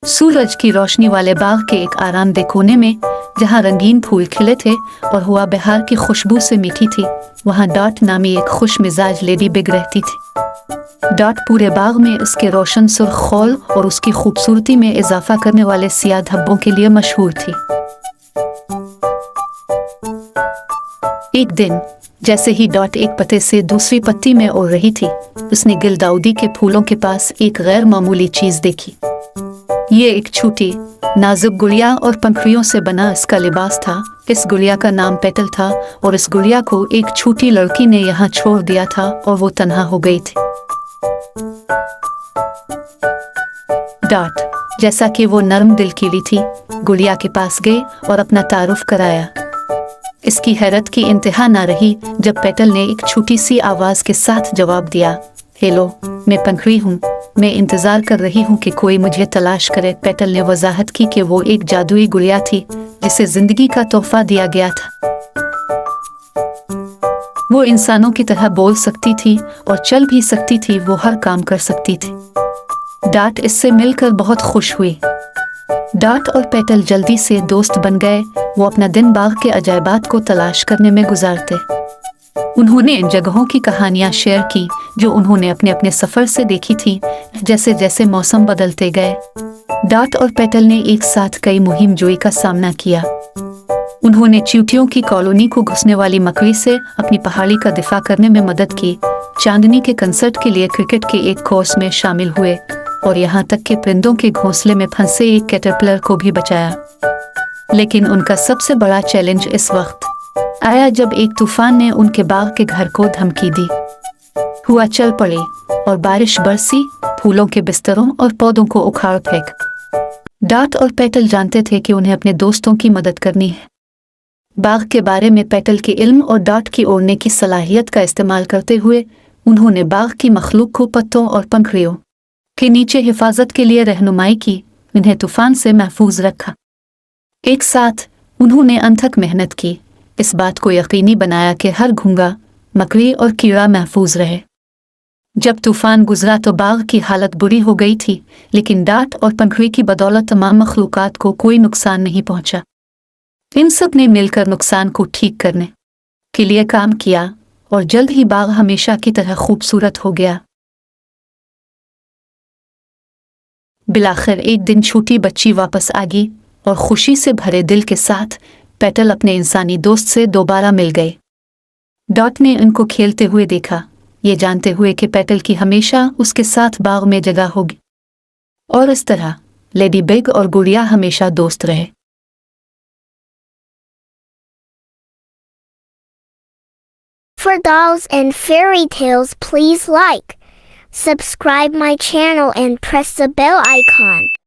सूरज की रोशनी वाले बाग के एक आरामदेह कोने में, जहाँ रंगीन फूल खिले थे और हवा बहार की खुशबू से मीठी थी, वहाँ डॉट नामी एक खुश मिजाज लेडी बिग रहती थी। डॉट पूरे बाग में उसके रोशन सुर्ख खौल और उसकी खूबसूरती में इजाफा करने वाले सियाह धब्बों के लिए मशहूर थी। एक दिन जैसे ही डॉट एक पत्ते से दूसरी पत्ती में उड़ रही थी, उसने गिलदाउदी के फूलों के पास एक गैर मामूली चीज देखी। ये एक छोटी नाजुक गुड़िया और पंखुड़ियों से बना इसका लिबास था। इस गुड़िया का नाम पेटल था और इस गुड़िया को एक छोटी लड़की ने यहाँ छोड़ दिया था और वो तन्हा हो गई थी। डॉट, जैसा कि वो नरम दिल कीली थी, गुड़िया के पास गई और अपना तारुफ कराया। इसकी हैरत की इंतहा ना रही जब पेटल ने एक छोटी सी आवाज के साथ जवाब दिया, हेलो, मैं पंखुड़ी हूँ, मैं इंतजार कर रही हूँ कि कोई मुझे तलाश करे। पेटल ने वजाहत की कि वो एक जादुई गुड़िया थी जिसे जिंदगी का तोहफा दिया गया था। वो इंसानों की तरह बोल सकती थी और चल भी सकती थी, वो हर काम कर सकती थी। डॉट इससे मिलकर बहुत खुश हुई। डॉट और पेटल जल्दी से दोस्त बन गए। वो अपना दिन बाग के अजायबात को तलाश करने में गुजारते। उन्होंने इन जगहों की कहानियां शेयर की जो उन्होंने अपने अपने सफर से देखी थी। जैसे जैसे मौसम बदलते गए, डॉट और पेटल ने एक साथ कई मुहिम जोई का सामना किया। उन्होंने चींटियों की कॉलोनी को घुसने वाली मकड़ी से अपनी पहाड़ी का दिफा करने में मदद की, चांदनी के कंसर्ट के लिए क्रिकेट के एक कोर्स में शामिल हुए और यहाँ तक कि परिंदों के घोंसले में फंसे एक कैटरपिलर को भी बचाया। लेकिन उनका सबसे बड़ा चैलेंज इस वक्त आया जब एक तूफान ने उनके बाग के घर को धमकी दी। हुआ चल पड़े और बारिश बरसी, फूलों के बिस्तरों और पौधों को उखाड़ फेंक। डॉट और पेटल जानते थे कि उन्हें अपने दोस्तों की मदद करनी है। बाग के बारे में पेटल के इल्म और डॉट की उड़ने की सलाहियत का इस्तेमाल करते हुए उन्होंने बाग की मखलूक को पत्तों और पंखुड़ियों के नीचे हिफाजत के लिए रहनुमाई की, इन्हें तूफान से महफूज रखा। एक साथ उन्होंने अनथक मेहनत की, इस बात को यकीनी बनाया कि हर घुंगा, मकड़ी और कीड़ा महफूज रहे। जब तूफान गुजरा तो बाग की हालत बुरी हो गई थी, लेकिन डॉट और पंखुड़ी की बदौलत तमाम मखलूकात को कोई नुकसान नहीं पहुंचा। इन सब ने मिलकर नुकसान को ठीक करने के लिए काम किया और जल्द ही बाग हमेशा की तरह खूबसूरत हो गया। बिलाखिर एक दिन छोटी बच्ची वापस आ गई और खुशी से भरे दिल के साथ पेटल अपने इंसानी दोस्त से दोबारा मिल गए। डॉट ने उनको खेलते हुए देखा, ये जानते हुए कि पेटल की हमेशा उसके साथ बाग में जगह होगी, और इस तरह लेडी बिग और गुड़िया हमेशा दोस्त रहे। For dolls and fairy tales, please like, subscribe my channel and press the bell icon.